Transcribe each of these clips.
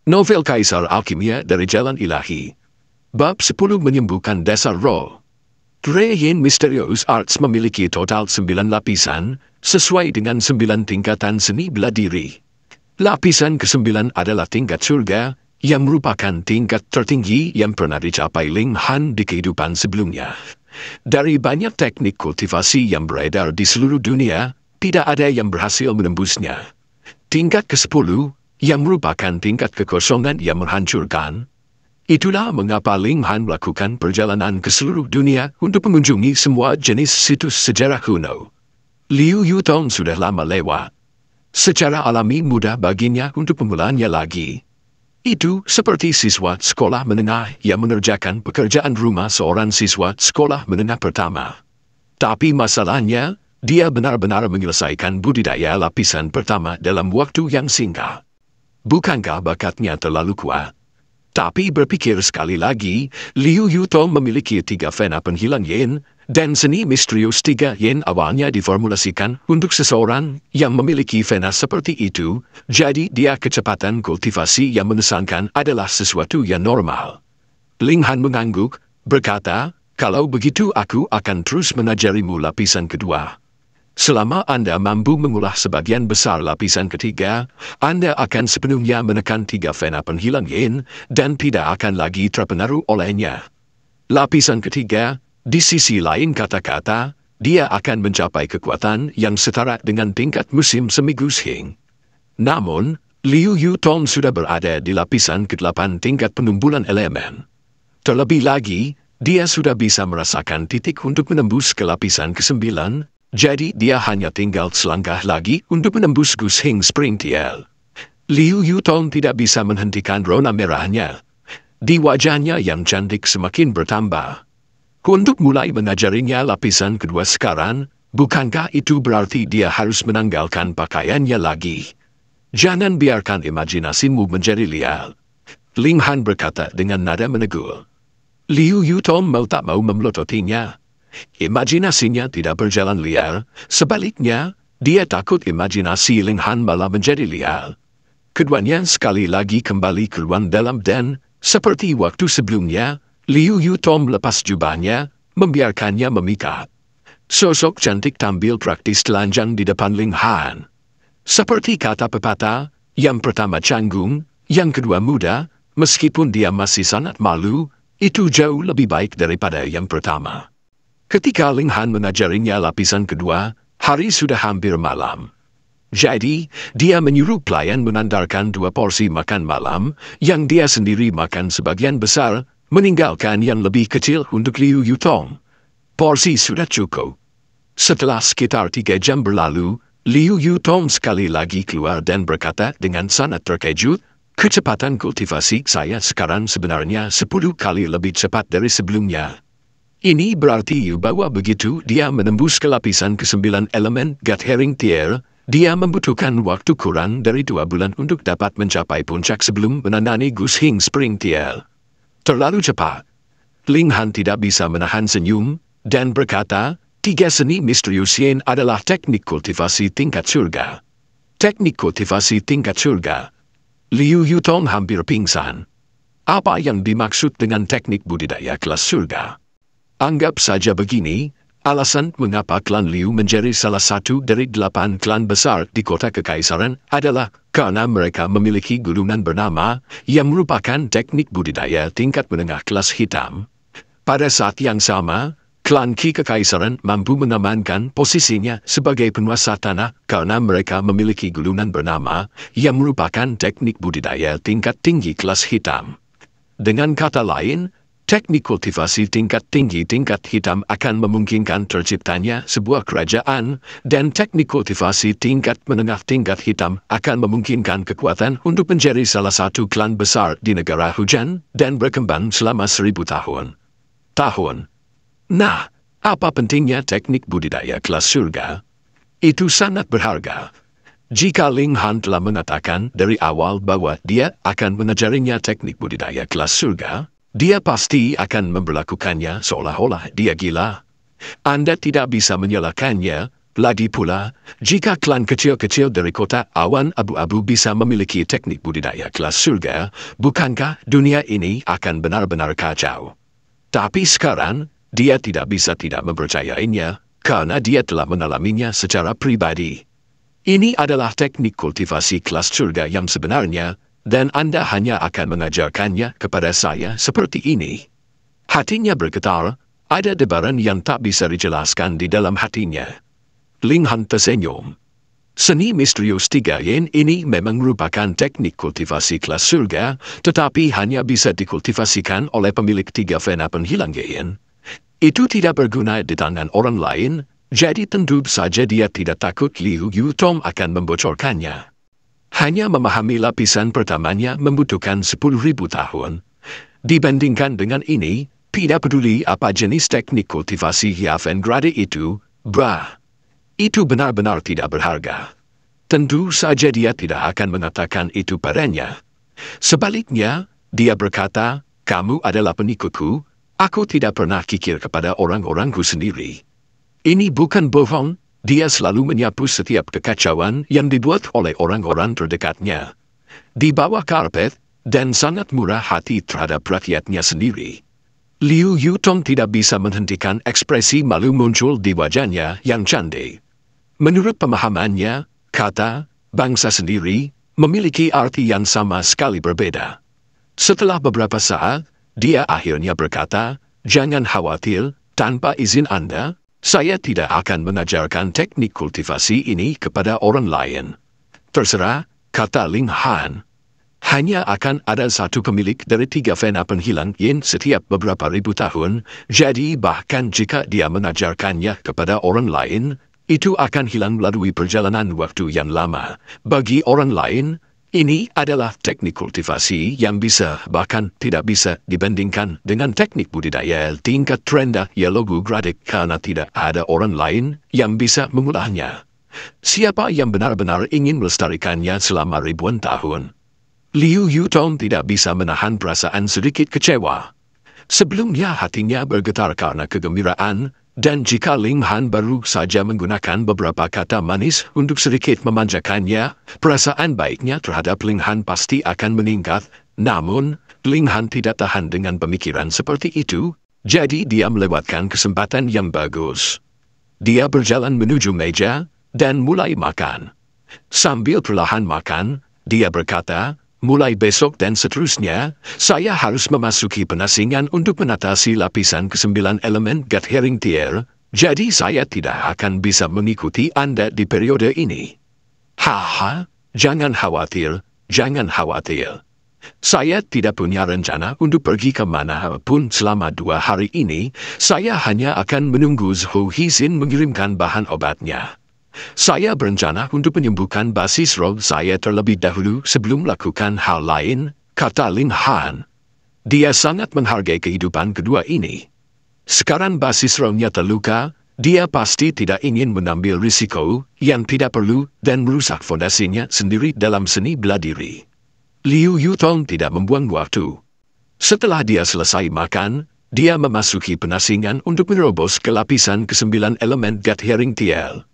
Novel Kaisar Alkimia dari Jalan Ilahi. Bab 10 Menyembuhkan Dasar Roh. Yin Misterius Arts memiliki total 9 lapisan, sesuai dengan 9 tingkatan seni bela diri. Lapisan ke-9 adalah tingkat surga, yang merupakan tingkat tertinggi yang pernah dicapai Ling Han di kehidupan sebelumnya. Dari banyak teknik kultivasi yang beredar di seluruh dunia, tidak ada yang berhasil menembusnya. Tingkat ke-10, yang merupakan tingkat kekosongan yang menghancurkan. Itulah mengapa Ling Han melakukan perjalanan ke seluruh dunia untuk mengunjungi semua jenis situs sejarah kuno. Liu Yutong sudah lama lewat. Secara alami mudah baginya untuk memulainya lagi. Itu seperti siswa sekolah menengah yang mengerjakan pekerjaan rumah seorang siswa sekolah menengah pertama. Tapi masalahnya, dia benar-benar menyelesaikan budidaya lapisan pertama dalam waktu yang singkat. Bukankah bakatnya terlalu kuat? Tapi berpikir sekali lagi, Liu Yutong memiliki 3 vena penghilang yin, dan seni misterius 3 yin awalnya diformulasikan untuk seseorang yang memiliki vena seperti itu, jadi dia kecepatan kultivasi yang mengesankan adalah sesuatu yang normal. Ling Han mengangguk, berkata, kalau begitu aku akan terus menajarimu lapisan kedua. Selama Anda mampu mengolah sebagian besar lapisan ketiga, Anda akan sepenuhnya menekan 3 vena penghilang yin, dan tidak akan lagi terpengaruh olehnya. Lapisan ketiga, di sisi lain kata-kata, dia akan mencapai kekuatan yang setara dengan tingkat musim semi Gushing. Namun, Liu Yutong sudah berada di lapisan ke-8 tingkat penumbulan elemen. Terlebih lagi, dia sudah bisa merasakan titik untuk menembus ke lapisan ke-9, jadi dia hanya tinggal selangkah lagi untuk menembus Gushing Spring Tiel. Liu Yutong tidak bisa menghentikan rona merahnya. Di wajahnya yang cantik semakin bertambah. Untuk mulai mengajarinya lapisan kedua sekarang, bukankah itu berarti dia harus menanggalkan pakaiannya lagi? Jangan biarkan imajinasimu menjadi liar. Ling Han berkata dengan nada menegur. Liu Yutong mau tak mau memelototinya. Imajinasinya tidak berjalan liar, sebaliknya, dia takut imajinasi Ling Han malah menjadi liar. Keduanya sekali lagi kembali keluar dalam dan, seperti waktu sebelumnya, Liu Yutong melepas jubahnya, membiarkannya memikat. Sosok cantik tampil praktis telanjang di depan Ling Han. Seperti kata pepatah, yang pertama canggung, yang kedua muda, meskipun dia masih sangat malu, itu jauh lebih baik daripada yang pertama. Ketika Ling Han mengajarinya lapisan kedua, hari sudah hampir malam. Jadi, dia menyuruh pelayan menandarkan 2 porsi makan malam, yang dia sendiri makan sebagian besar, meninggalkan yang lebih kecil untuk Liu Yutong. Porsi sudah cukup. Setelah sekitar 3 jam berlalu, Liu Yutong sekali lagi keluar dan berkata dengan sangat terkejut, kecepatan kultivasi saya sekarang sebenarnya 10 kali lebih cepat dari sebelumnya. Ini berarti bahwa begitu dia menembus ke lapisan ke-9 elemen Gathering Tier, dia membutuhkan waktu kurang dari 2 bulan untuk dapat mencapai puncak sebelum menandani Gushing Spring Tier. Terlalu cepat. Ling Han tidak bisa menahan senyum, dan berkata, 3 seni misterius yin adalah teknik kultivasi tingkat surga. Teknik kultivasi tingkat surga. Liu Yutong hampir pingsan. Apa yang dimaksud dengan teknik budidaya kelas surga? Anggap saja begini, alasan mengapa klan Liu menjadi salah satu dari 8 klan besar di kota kekaisaran adalah karena mereka memiliki gulungan bernama yang merupakan teknik budidaya tingkat menengah kelas hitam. Pada saat yang sama, klan Qi kekaisaran mampu mengamankan posisinya sebagai penguasa tanah karena mereka memiliki gulungan bernama yang merupakan teknik budidaya tingkat tinggi kelas hitam. Dengan kata lain, teknik kultivasi tingkat tinggi tingkat hitam akan memungkinkan terciptanya sebuah kerajaan, dan teknik kultivasi tingkat menengah tingkat hitam akan memungkinkan kekuatan untuk menjadi salah satu klan besar di negara hujan dan berkembang selama 1000 tahun. Nah, apa pentingnya teknik budidaya kelas surga? Itu sangat berharga. Jika Ling Han telah mengatakan dari awal bahwa dia akan mengajarinya teknik budidaya kelas surga, dia pasti akan memperlakukannya seolah-olah dia gila. Anda tidak bisa menyalahkannya, Lagi pula, jika klan kecil-kecil dari kota awan abu-abu bisa memiliki teknik budidaya kelas surga, bukankah dunia ini akan benar-benar kacau? Tapi sekarang, dia tidak bisa tidak mempercayainya, karena dia telah mengalaminya secara pribadi. Ini adalah teknik kultivasi kelas surga yang sebenarnya, dan Anda hanya akan mengajarkannya kepada saya seperti ini. Hatinya bergetar, ada debaran yang tak bisa dijelaskan di dalam hatinya. Ling Han tersenyum. Seni misterius 3 yen ini memang merupakan teknik kultivasi kelas surga, tetapi hanya bisa dikultivasikan oleh pemilik 3 vena penghilang yen. Itu tidak berguna di tangan orang lain, jadi tentu saja dia tidak takut Liu Yutong akan membocorkannya. Hanya memahami lapisan pertamanya membutuhkan 10.000 tahun. Dibandingkan dengan ini, tidak peduli apa jenis teknik kultivasi Hiaven Grade itu, itu benar-benar tidak berharga. Tentu saja dia tidak akan mengatakan itu padanya. Sebaliknya, dia berkata, kamu adalah pengikutku, aku tidak pernah kikir kepada orang-orangku sendiri. Ini bukan bohong, dia selalu menyapu setiap kekacauan yang dibuat oleh orang-orang terdekatnya. Di bawah karpet, dan sangat murah hati terhadap rakyatnya sendiri. Liu Yutong tidak bisa menghentikan ekspresi malu muncul di wajahnya yang cantik. Menurut pemahamannya, kata bangsa sendiri memiliki arti yang sama sekali berbeda. Setelah beberapa saat, dia akhirnya berkata, jangan khawatir, tanpa izin Anda, saya tidak akan mengajarkan teknik kultivasi ini kepada orang lain. Terserah, kata Ling Han. Hanya akan ada satu pemilik dari 3 vena penghilang yin setiap beberapa ribu tahun, jadi bahkan jika dia mengajarkannya kepada orang lain, itu akan hilang melalui perjalanan waktu yang lama. Bagi orang lain, ini adalah teknik kultivasi yang bisa bahkan tidak bisa dibandingkan dengan teknik budidaya tingkat rendah Yellow Grade karena tidak ada orang lain yang bisa mengulahnya. Siapa yang benar-benar ingin melestarikannya selama ribuan tahun? Liu Yutong tidak bisa menahan perasaan sedikit kecewa. Sebelumnya hatinya bergetar karena kegembiraan, dan jika Ling Han baru saja menggunakan beberapa kata manis untuk sedikit memanjakannya, perasaan baiknya terhadap Ling Han pasti akan meningkat. Namun, Ling Han tidak tahan dengan pemikiran seperti itu, jadi dia melewatkan kesempatan yang bagus. Dia berjalan menuju meja, dan mulai makan. Sambil perlahan makan, dia berkata, mulai besok dan seterusnya, saya harus memasuki penasingan untuk menatasi lapisan ke-9 elemen Gathering Tier, jadi saya tidak akan bisa mengikuti Anda di periode ini. Haha, jangan khawatir, jangan khawatir. Saya tidak punya rencana untuk pergi kemana pun selama 2 hari ini, saya hanya akan menunggu Zhou Hixin mengirimkan bahan obatnya. Saya berencana untuk menyembuhkan basis roh saya terlebih dahulu sebelum melakukan hal lain, kata Ling Han. Dia sangat menghargai kehidupan kedua ini. Sekarang basis rohnya terluka, dia pasti tidak ingin mengambil risiko yang tidak perlu dan merusak fondasinya sendiri dalam seni bela diri. Liu Yutong tidak membuang waktu. Setelah dia selesai makan, dia memasuki penasingan untuk menerobos ke lapisan ke-9 elemen Gathering Tier.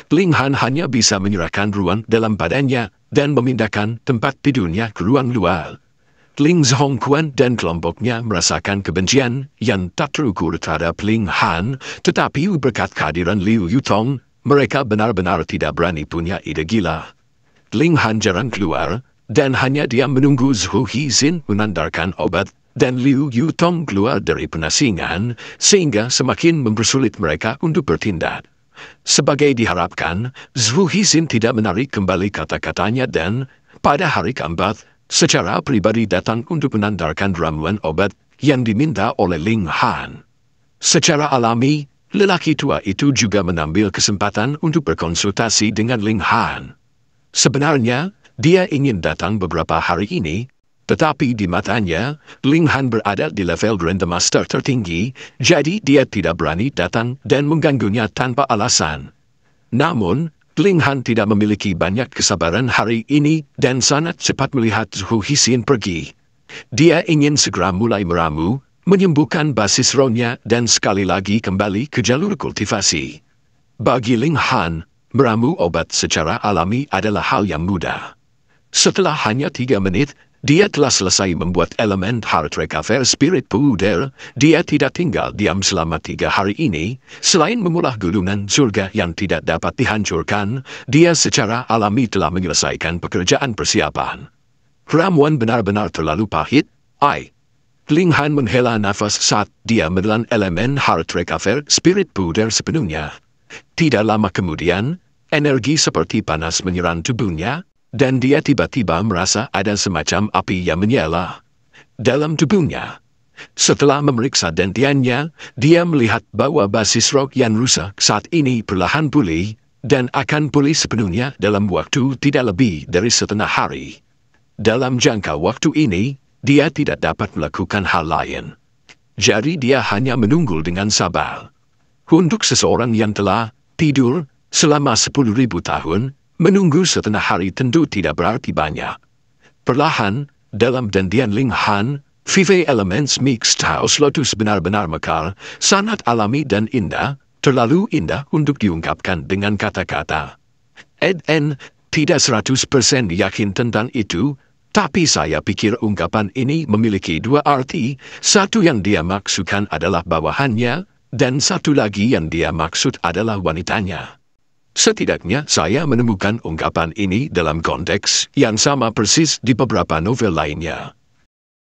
Ling Han hanya bisa menyerahkan ruang dalam badannya dan memindahkan tempat tidurnya ke ruang luar. Ling Zhongquan dan kelompoknya merasakan kebencian yang tak terukur terhadap Ling Han, tetapi berkat kehadiran Liu Yutong, mereka benar-benar tidak berani punya ide gila. Ling Han jarang keluar, dan hanya dia menunggu Zhou Hixin menandarkan obat, dan Liu Yutong keluar dari penasingan, sehingga semakin mempersulit mereka untuk bertindak. Sebagai diharapkan, Zhou Hixin tidak menarik kembali kata-katanya dan, pada hari keempat, secara pribadi datang untuk menandarkan ramuan obat yang diminta oleh Ling Han. Secara alami, lelaki tua itu juga mengambil kesempatan untuk berkonsultasi dengan Ling Han. Sebenarnya, dia ingin datang beberapa hari ini, tetapi di matanya, Ling Han berada di level Grandmaster tertinggi, jadi dia tidak berani datang dan mengganggunya tanpa alasan. Namun, Ling Han tidak memiliki banyak kesabaran hari ini dan sangat cepat melihat Zhou Hixin pergi. Dia ingin segera mulai meramu, menyembuhkan basis rohnya dan sekali lagi kembali ke jalur kultivasi. Bagi Ling Han, meramu obat secara alami adalah hal yang mudah. Setelah hanya 3 menit, dia telah selesai membuat elemen heart recover spirit powder. Dia tidak tinggal diam selama 3 hari ini. Selain mengolah gulungan surga yang tidak dapat dihancurkan, dia secara alami telah menyelesaikan pekerjaan persiapan. Ramuan benar-benar terlalu pahit, Ling Han menghela nafas saat dia menelan elemen heart recover spirit powder sepenuhnya. Tidak lama kemudian, energi seperti panas menyerang tubuhnya, dan dia tiba-tiba merasa ada semacam api yang menyala dalam tubuhnya. Setelah memeriksa dentiannya, dia melihat bahwa basis roh yang rusak saat ini perlahan pulih, dan akan pulih sepenuhnya dalam waktu tidak lebih dari setengah hari. Dalam jangka waktu ini, dia tidak dapat melakukan hal lain. Jadi dia hanya menunggu dengan sabar. Untuk seseorang yang telah tidur selama 10.000 tahun, menunggu setengah hari tentu tidak berarti banyak. Perlahan, dalam dentian Ling Han, Vive Elements Mixed House Lotus benar-benar mekar, sangat alami dan indah, terlalu indah untuk diungkapkan dengan kata-kata. Tidak 100% yakin tentang itu, tapi saya pikir ungkapan ini memiliki 2 arti, satu yang dia maksudkan adalah bawahannya, dan satu lagi yang dia maksud adalah wanitanya. Setidaknya saya menemukan ungkapan ini dalam konteks yang sama persis di beberapa novel lainnya.